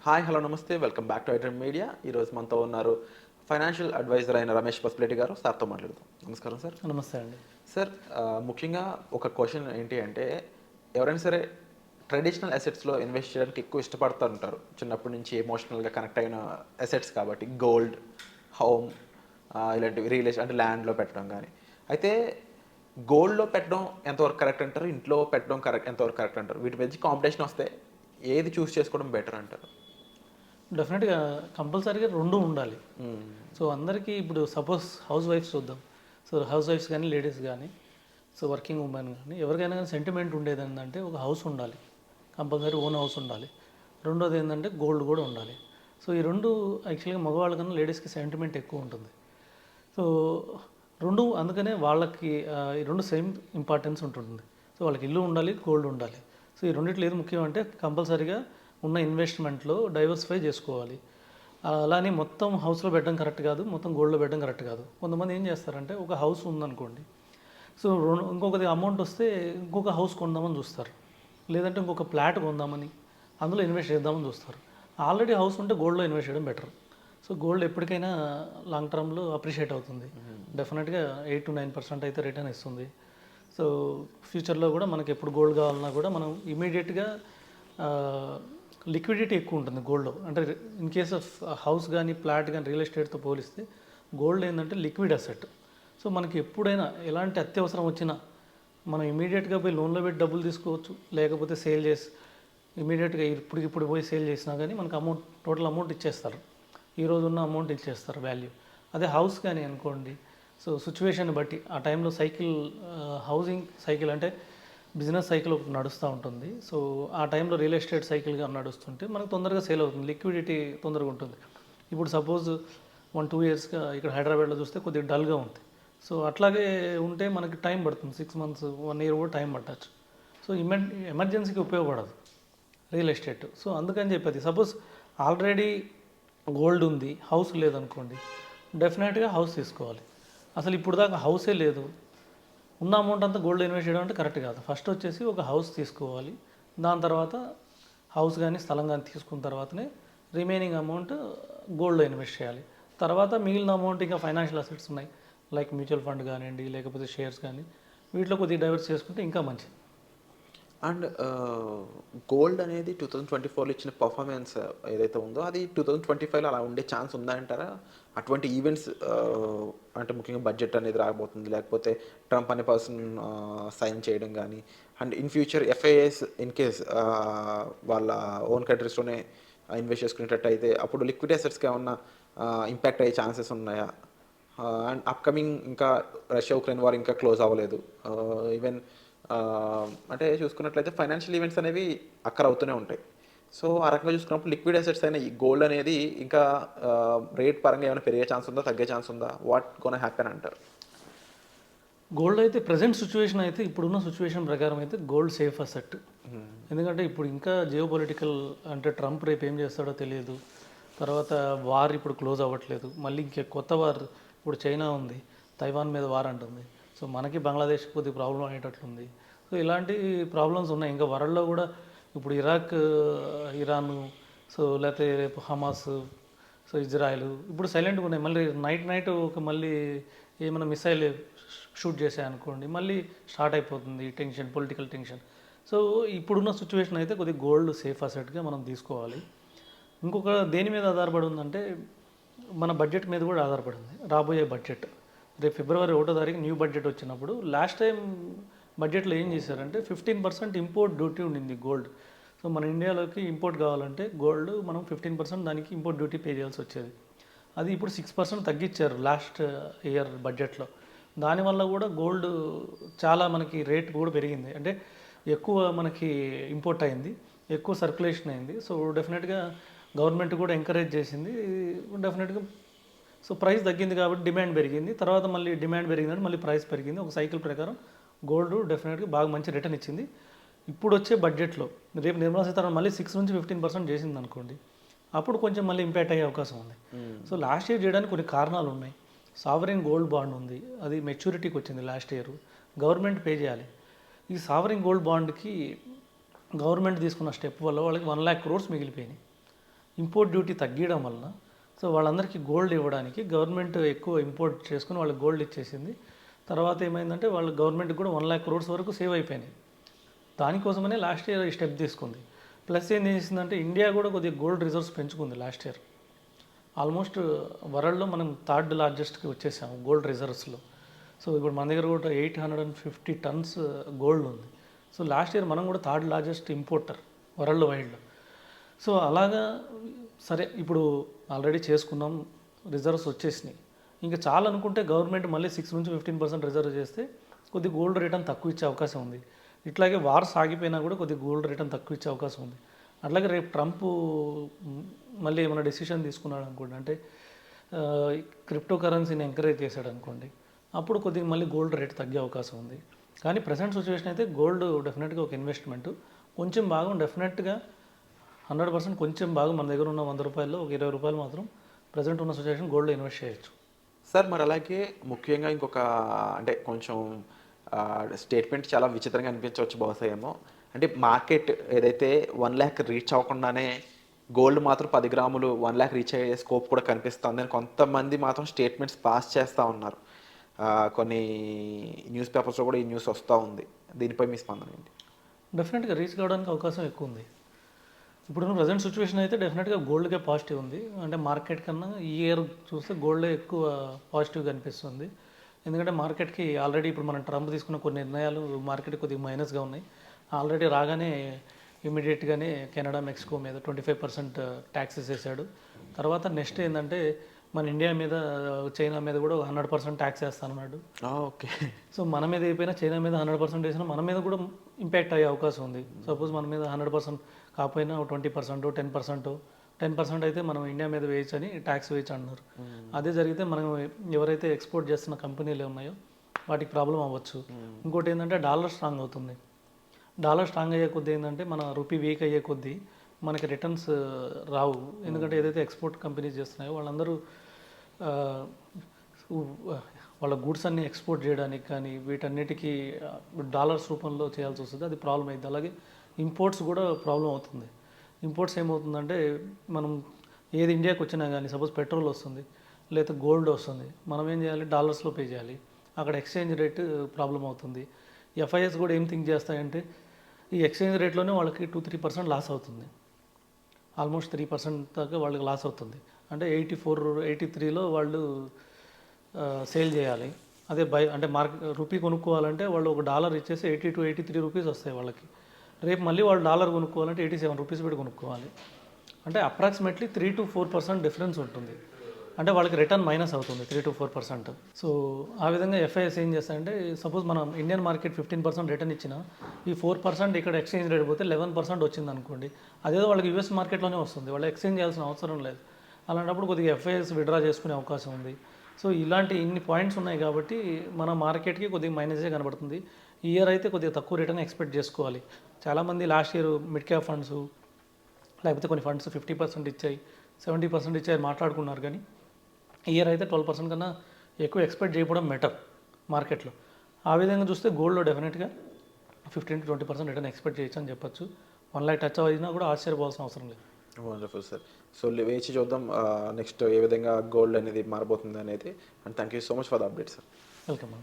Hi hello నమస్తే welcome back to iDream media. ఈరోజు మనతో ఉన్నారు ఫైనాన్షియల్ అడ్వైజర్ అయిన రమేష్ పసుపులేటి గారు. సార్తో మాట్లాడదాం. నమస్కారం సార్. నమస్తే అండి. సార్, ముఖ్యంగా ఒక క్వశ్చన్ ఏంటి అంటే, ఎవరైనా సరే ట్రెడిషనల్ అసెట్స్లో ఇన్వెస్ట్ చేయడానికి ఎక్కువ ఇష్టపడుతూ ఉంటారు. చిన్నప్పటి నుంచి ఎమోషనల్గా కనెక్ట్ అయిన అసెట్స్ కాబట్టి గోల్డ్, హోమ్, ఇలాంటివి రియల్ ఎస్టేట్ అంటే ల్యాండ్లో పెట్టడం కానీ. అయితే గోల్డ్లో పెట్టడం ఎంతవరకు కరెక్ట్ అంటారు, ఇంట్లో పెట్టడం ఎంతవరకు కరెక్ట్ అంటారు? వీటి మధ్య కాంపిటీషన్ వస్తే ఏది చూస్ చేసుకోవడం బెటర్ అంటారు? డెఫినెట్గా కంపల్సరీగా రెండు ఉండాలి. సో అందరికీ ఇప్పుడు సపోజ్ హౌస్ వైఫ్స్ చూద్దాం. సో హౌస్ వైఫ్స్ కానీ లేడీస్ కానీ, సో వర్కింగ్ ఉమెన్ కానీ ఎవరికైనా కానీ సెంటిమెంట్ ఉండేది ఏంటంటే ఒక హౌస్ ఉండాలి, కంపల్సరీ ఓన్ హౌస్ ఉండాలి. రెండోది ఏంటంటే గోల్డ్ కూడా ఉండాలి. సో ఈ రెండు యాక్చువల్గా మగవాళ్ళ కన్నా లేడీస్కి సెంటిమెంట్ ఎక్కువ ఉంటుంది. సో రెండు అందుకనే వాళ్ళకి ఈ రెండు సేమ్ ఇంపార్టెన్స్ ఉంటుంది. సో వాళ్ళకి ఇల్లు ఉండాలి, గోల్డ్ ఉండాలి. సో ఈ రెండిట్లో ఏది ముఖ్యం అంటే కంపల్సరీగా ఉన్న ఇన్వెస్ట్మెంట్లో డైవర్సిఫై చేసుకోవాలి. అలానే మొత్తం హౌస్లో పెట్టడం కరెక్ట్ కాదు, మొత్తం గోల్డ్లో పెట్టడం కరెక్ట్ కాదు. కొంతమంది ఏం చేస్తారంటే ఒక హౌస్ ఉందనుకోండి, సో ఇంకొకటి అమౌంట్ వస్తే ఇంకొక హౌస్ కొందామని చూస్తారు, లేదంటే ఇంకొక ఫ్లాట్ కొందామని అందులో ఇన్వెస్ట్ చేద్దామని చూస్తారు. ఆల్రెడీ హౌస్ ఉంటే గోల్డ్లో ఇన్వెస్ట్ చేయడం బెటర్. సో గోల్డ్ ఎప్పటికైనా లాంగ్ టర్మ్లో అప్రిషియేట్ అవుతుంది. డెఫినెట్గా 8 to 9% అయితే రిటర్న్ ఇస్తుంది. సో ఫ్యూచర్లో కూడా మనకి ఎప్పుడు గోల్డ్ కావాలన్నా కూడా మనం ఇమీడియట్గా లిక్విడిటీ ఎక్కువ ఉంటుంది గోల్డ్లో. అంటే ఇన్ కేస్ ఆఫ్ హౌస్ కానీ ఫ్లాట్ కానీ రియల్ ఎస్టేట్తో పోలిస్తే గోల్డ్ ఏంటంటే లిక్విడ్ అసెట్. సో మనకి ఎప్పుడైనా ఎలాంటి అత్యవసరం వచ్చినా మనం ఇమీడియట్గా పోయి లోన్లో పెట్టి డబ్బులు తీసుకోవచ్చు, లేకపోతే సేల్ చేసి ఇమీడియట్గా ఇప్పుడు పోయి సేల్ చేసినా కానీ మనకు టోటల్ అమౌంట్ ఇచ్చేస్తారు, ఈరోజు ఉన్న అమౌంట్ ఇచ్చేస్తారు వాల్యూ. అదే హౌస్ కానీ అనుకోండి, సో సిచ్యువేషన్ బట్టి ఆ టైంలో హౌసింగ్ సైకిల్ అంటే బిజినెస్ సైకిల్ ఒకటి నడుస్తూ ఉంటుంది. సో ఆ టైంలో రియల్ ఎస్టేట్ సైకిల్గా నడుస్తుంటే మనకు తొందరగా సేల్ అవుతుంది, లిక్విడిటీ తొందరగా ఉంటుంది. ఇప్పుడు సపోజ్ 1-2 ఇయర్స్గా ఇక్కడ హైదరాబాద్లో చూస్తే కొద్దిగా డల్గా ఉంది. సో అట్లాగే ఉంటే మనకి టైం పడుతుంది, 6 months 1 year కూడా టైం పట్టచ్చు. సో ఎమర్జెన్సీకి ఉపయోగపడదు రియల్ ఎస్టేట్. సో అందుకని చెప్పేది సపోజ్ ఆల్రెడీ గోల్డ్ ఉంది, హౌస్ లేదనుకోండి, డెఫినెట్గా హౌస్ తీసుకోవాలి. అసలు ఇప్పుడు దాకా హౌసే లేదు, ఉన్న అమౌంట్ అంతా గోల్డ్ ఇన్వెస్ట్ చేయడం అంటే కరెక్ట్ కాదు. ఫస్ట్ వచ్చేసి ఒక హౌస్ తీసుకోవాలి, దాని తర్వాత హౌస్ కానీ స్థలం కానీ తీసుకున్న తర్వాతనే రిమైనింగ్ అమౌంట్ గోల్డ్లో ఇన్వెస్ట్ చేయాలి. తర్వాత మిగిలిన అమౌంట్ ఇంకా ఫైనాన్షియల్ అసెట్స్ ఉన్నాయి, లైక్ మ్యూచువల్ ఫండ్ కానివ్వండి, లేకపోతే షేర్స్ కానీ, వీటిలో కొద్దిగా డైవర్స్ చేసుకుంటే ఇంకా మంచిది. అండ్ గోల్డ్ అనేది 2024లో ఇచ్చిన పర్ఫార్మెన్స్ ఏదైతే ఉందో అది 2025లో అలా ఉండే ఛాన్స్ ఉందా అంటారా? అటువంటి ఈవెంట్స్ అంటే ముఖ్యంగా బడ్జెట్ అనేది రాబోతుంది, లేకపోతే ట్రంప్ అనే పర్సన్ సైన్ చేయడం కానీ, and in future FIs in case వాళ్ళ ఓన్ కంట్రీస్లోనే ఇన్వెస్ట్ చేసుకునేటట్టు అయితే అప్పుడు లిక్విడ్ అసెట్స్కి ఏమన్నా ఇంపాక్ట్ అయ్యే ఛాన్సెస్ ఉన్నాయా? అండ్ అప్కమింగ్ ఇంకా రష్యా ఉక్రెయిన్ వార్ ఇంకా క్లోజ్ అవ్వలేదు. ఈవెన్ అంటే చూసుకున్నట్లయితే ఫైనాన్షియల్ ఈవెంట్స్ అనేవి అక్కర్ అవుతూనే ఉంటాయి. సో ఆ రకంగా చూసుకున్నప్పుడు లిక్విడ్ అసెట్స్ అయిన ఈ గోల్డ్ అనేది ఇంకా రేట్ పరంగా ఏమైనా పెరిగే ఛాన్స్ ఉందా, తగ్గే ఛాన్స్ ఉందా? వాట్ గోనా హ్యాపెన్ అంటారు? గోల్డ్ అయితే ప్రజెంట్ సిచ్యువేషన్ అయితే ఇప్పుడున్న సిచ్యువేషన్ ప్రకారం అయితే గోల్డ్ సేఫ్ అసెట్. ఎందుకంటే ఇప్పుడు ఇంకా జియో పొలిటికల్ అంటే ట్రంప్ రేపు ఏం చేస్తాడో తెలియదు. తర్వాత వార్ ఇప్పుడు క్లోజ్ అవ్వట్లేదు, మళ్ళీ ఇంకే కొత్త వార్ ఇప్పుడు చైనా ఉంది, తైవాన్ మీద వార్ అంటుంది. సో మనకి బంగ్లాదేశ్ కొద్దిగా ప్రాబ్లం అయ్యేటట్లుంది. సో ఇలాంటి ప్రాబ్లమ్స్ ఉన్నాయి. ఇంకా వరల్డ్లో కూడా ఇప్పుడు ఇరాక్, ఇరాన్, సో లేకపోతే రేపు హమాస్, సో ఇజ్రాయెల్ ఇప్పుడు సైలెంట్గా ఉన్నాయి. మళ్ళీ నైట్ ఒక మళ్ళీ ఏమైనా మిసైల్ షూట్ చేసాయనుకోండి, మళ్ళీ స్టార్ట్ అయిపోతుంది టెన్షన్, పొలిటికల్ టెన్షన్. సో ఇప్పుడున్న సిచ్యువేషన్ అయితే కొద్దిగా గోల్డ్ సేఫ్ అసెట్గా మనం తీసుకోవాలి. ఇంకొక దేని మీద ఆధారపడి ఉందంటే మన బడ్జెట్ మీద కూడా ఆధారపడింది. రాబోయే బడ్జెట్ రేపు February 1వ తారీఖు న్యూ బడ్జెట్ వచ్చినప్పుడు లాస్ట్ టైం బడ్జెట్లో ఏం చేశారంటే 15% ఇంపోర్ట్ డ్యూటీ ఉండింది గోల్డ్. సో మన ఇండియాలోకి ఇంపోర్ట్ కావాలంటే గోల్డ్ మనం 15% దానికి ఇంపోర్ట్ డ్యూటీ పే చేయాల్సి వచ్చేది. అది ఇప్పుడు 6% తగ్గించారు లాస్ట్ ఇయర్ బడ్జెట్లో. దానివల్ల కూడా గోల్డ్ చాలా మనకి రేట్ కూడా పెరిగింది. అంటే ఎక్కువ మనకి ఇంపోర్ట్ అయింది, ఎక్కువ సర్క్యులేషన్ అయింది. సో డెఫినెట్గా గవర్నమెంట్ కూడా ఎంకరేజ్ చేసింది. డెఫినెట్గా సో ప్రైస్ తగ్గింది కాబట్టి డిమాండ్ పెరిగింది, తర్వాత మళ్ళీ డిమాండ్ పెరిగిందంటే మళ్ళీ ప్రైస్ పెరిగింది. ఒక సైకిల్ ప్రకారం గోల్డ్ డెఫినెట్గా బాగా మంచి రిటర్న్ ఇచ్చింది. ఇప్పుడు వచ్చే బడ్జెట్లో రేపు నిర్మలా సీతారామన్ మళ్ళీ 6 నుంచి 15% చేసింది అనుకోండి, అప్పుడు కొంచెం మళ్ళీ ఇంపాక్ట్ అయ్యే అవకాశం ఉంది. సో లాస్ట్ ఇయర్ చేయడానికి కొన్ని కారణాలు ఉన్నాయి. సావరిన్ గోల్డ్ బాండ్ ఉంది, అది మెచ్యూరిటీకి వచ్చింది లాస్ట్ ఇయర్, గవర్నమెంట్ పే చేయాలి. ఈ సావరిన్ గోల్డ్ బాండ్కి గవర్నమెంట్ తీసుకున్న స్టెప్ వల్ల వాళ్ళకి 1 lakh crores మిగిలిపోయినాయి. ఇంపోర్ట్ డ్యూటీ తగ్గియడం వలన సో వాళ్ళందరికీ గోల్డ్ ఇవ్వడానికి గవర్నమెంట్ ఎక్కువ ఇంపోర్ట్ చేసుకుని వాళ్ళకి గోల్డ్ ఇచ్చేసింది. తర్వాత ఏమైందంటే వాళ్ళు గవర్నమెంట్కి కూడా 1 lakh crores వరకు సేవ్ అయిపోయినాయి. దానికోసమనే లాస్ట్ ఇయర్ ఈ స్టెప్ తీసుకుంది. ప్లస్ ఏం చేసిందంటే ఇండియా కూడా కొద్దిగా గోల్డ్ రిజర్వ్స్ పెంచుకుంది లాస్ట్ ఇయర్. ఆల్మోస్ట్ వరల్డ్లో మనం 3rd లార్జెస్ట్కి వచ్చేసాము గోల్డ్ రిజర్వ్స్లో. సో ఇప్పుడు మన దగ్గర కూడా 850 tons గోల్డ్ ఉంది. సో లాస్ట్ ఇయర్ మనం కూడా 3rd లార్జెస్ట్ ఇంపోర్టర్ వరల్డ్ వైడ్లో. సో అలాగా సరే ఇప్పుడు ఆల్రెడీ చేసుకున్నాం, రిజర్వ్స్ వచ్చేసినాయి. ఇంకా చాలా అనుకుంటే గవర్నమెంట్ మళ్ళీ 6 నుంచి 15% రిజర్వ్ చేస్తే కొద్ది గోల్డ్ రిటర్న్ తక్కువ ఇచ్చే అవకాశం ఉంది. ఇట్లాగే వార్ సాగిపోయినా కూడా కొద్ది గోల్డ్ రిటర్న్ తక్కువ ఇచ్చే అవకాశం ఉంది. అట్లాగే రేపు ట్రంప్ మళ్ళీ ఏమైనా డెసిషన్ తీసుకున్నాడు అనుకోండి, అంటే క్రిప్టో కరెన్సీని ఎంకరేజ్ చేశాడు అనుకోండి, అప్పుడు కొద్దిగా మళ్ళీ గోల్డ్ రేట్ తగ్గే అవకాశం ఉంది. కానీ ప్రజెంట్ సిచ్యువేషన్ అయితే గోల్డ్ డెఫినెట్గా ఒక ఇన్వెస్ట్మెంట్. కొంచెం భాగం డెఫినెట్గా 100% కొంచెం భాగం మన దగ్గర ఉన్న 100 రూపాయల్లో ఒక 20 రూపాయలు మాత్రం ప్రజెంట్ ఉన్న సిచ్యువేషన్ గోల్డ్లో ఇన్వెస్ట్ చేయొచ్చు. సార్ మరి అలాగే ముఖ్యంగా ఇంకొక అంటే కొంచెం స్టేట్మెంట్ చాలా విచిత్రంగా అనిపించవచ్చు బహుశా ఏమో, అంటే మార్కెట్ ఏదైతే 1 lakh రీచ్ అవ్వకుండానే గోల్డ్ మాత్రం 10 గ్రాములు 1 lakh రీచ్ అయ్యే స్కోప్ కూడా కనిపిస్తుంది అని కొంతమంది మాత్రం స్టేట్మెంట్స్ పాస్ చేస్తూ ఉన్నారు. కొన్ని న్యూస్ పేపర్స్లో కూడా ఈ న్యూస్ వస్తూ ఉంది. దీనిపై మీ స్పందన ఏంటి? డెఫినెట్గా రీచ్ కావడానికి అవకాశం ఎక్కువ ఉంది. ఇప్పుడున్న ప్రజెంట్ సిచ్యువేషన్ అయితే డెఫినెట్గా గోల్డ్కే పాజిటివ్ ఉంది. అంటే మార్కెట్ కన్నా ఈ ఇయర్ చూస్తే గోల్డే ఎక్కువ పాజిటివ్గా అనిపిస్తుంది. ఎందుకంటే మార్కెట్కి ఆల్రెడీ ఇప్పుడు మనం ట్రంప్ తీసుకున్న కొన్ని నిర్ణయాలు మార్కెట్ కొద్దిగా మైనస్గా ఉన్నాయి. ఆల్రెడీ రాగానే ఇమీడియట్గానే కెనడా, మెక్సికో మీద 25% ట్యాక్సెస్ వేసాడు. తర్వాత నెక్స్ట్ ఏంటంటే మన ఇండియా మీద, చైనా మీద కూడా 100% ట్యాక్స్ వేస్తానన్నాడు. ఓకే. సో మన మీద అయిపోయినా చైనా మీద 100% వేసినా మన మీద కూడా ఇంపాక్ట్ అయ్యే అవకాశం ఉంది. సపోజ్ మన మీద 100% కాకపోయినా 20%, 10% అయితే మనం ఇండియా మీద వేయచ్చని ట్యాక్స్ వేయచ్చు అన్నారు. అదే జరిగితే మనం ఎవరైతే ఎక్స్పోర్ట్ చేస్తున్న కంపెనీలు ఉన్నాయో వాటికి ప్రాబ్లం అవ్వచ్చు. ఇంకోటి ఏంటంటే డాలర్ స్ట్రాంగ్ అవుతుంది. డాలర్ స్ట్రాంగ్ అయ్యే కొద్దీ ఏంటంటే మన రూపీ వీక్ అయ్యే కొద్దీ మనకి రిటర్న్స్ రావు. ఎందుకంటే ఏదైతే ఎక్స్పోర్ట్ కంపెనీస్ చేస్తున్నాయో వాళ్ళందరూ వాళ్ళ గూడ్స్ అన్ని ఎక్స్పోర్ట్ చేయడానికి కానీ వీటన్నిటికీ డాలర్స్ రూపంలో చేయాల్సి వస్తుంది. అది ప్రాబ్లం అయింది. అలాగే ఇంపోర్ట్స్ కూడా ప్రాబ్లం అవుతుంది. ఇంపోర్ట్స్ ఏమవుతుందంటే మనం ఏది ఇండియాకి వచ్చినా కానీ సపోజ్ పెట్రోల్ వస్తుంది లేదా గోల్డ్ వస్తుంది, మనం ఏం చేయాలి, డాలర్స్లో పే చేయాలి. అక్కడ ఎక్స్చేంజ్ రేట్ ప్రాబ్లం అవుతుంది. ఎఫ్ఐఎస్ కూడా ఏం థింక్ చేస్తాయంటే ఈ ఎక్స్చేంజ్ రేట్లోనే వాళ్ళకి 2-3% లాస్ అవుతుంది. ఆల్మోస్ట్ 3% దాకా వాళ్ళకి లాస్ అవుతుంది. అంటే 83లో వాళ్ళు సేల్ చేయాలి. అదే అంటే రూపీ కొనుక్కోవాలంటే వాళ్ళు ఒక డాలర్ ఇచ్చేసి 80-83 రూపీస్ వస్తాయి వాళ్ళకి. రేపు మళ్ళీ వాళ్ళు డాలర్ కొనుక్కోవాలంటే 87 రూపీస్ పెట్టి కొనుక్కోవాలి. అంటే అప్రాక్సిమేట్లీ 3-4% డిఫరెన్స్ ఉంటుంది. అంటే వాళ్ళకి రిటర్న్ మైనస్ అవుతుంది 3-4%. సో ఆ విధంగా ఎఫ్ఐఎస్ ఏం చేస్తాయంటే సపోజ్ మనం ఇండియన్ మార్కెట్ 15% రిటర్న్ ఇచ్చినా ఈ 4% ఇక్కడ ఎక్స్చేంజ్ రేట్ పోతే 11% వచ్చింది అనుకోండి, అదేదో వాళ్ళకి యూఎస్ మార్కెట్లోనే వస్తుంది, వాళ్ళు ఎక్స్చేంజ్ చేయాల్సిన అవసరం లేదు. అలాంటప్పుడు కొద్దిగా ఎఫ్ఐఎస్ విడ్రా చేసుకునే అవకాశం ఉంది. సో ఇలాంటి ఇన్ని పాయింట్స్ ఉన్నాయి కాబట్టి మన మార్కెట్కి కొద్దిగా మైనసే కనబడుతుంది. ఈ ఇయర్ అయితే కొద్దిగా తక్కువ రిటర్న్ ఎక్స్పెక్ట్ చేసుకోవాలి. చాలామంది last year mid cap funds లేకపోతే కొన్ని ఫండ్స్ 50% ఇచ్చాయి, 70% ఇచ్చాయి మాట్లాడుకున్నారు. కానీ ఈ ఇయర్ అయితే 12% కన్నా ఎక్కువ ఎక్స్పెక్ట్ చేయడం బెటర్ మార్కెట్లో. ఆ విధంగా చూస్తే గోల్డ్లో డెఫినెట్గా 15-20% రిటర్న్ ఎక్స్పెక్ట్ చేయొచ్చు అని చెప్పొచ్చు. 1 lakh టచ్ అయినా కూడా ఆశ్చర్యపోవాల్సిన అవసరం లేదు. Wonderful sir. సో వేచి చూద్దాం నెక్స్ట్ ఏ విధంగా గోల్డ్ అనేది మారబోతుంది అనేది. And thank you so much for the update sir. Welcome.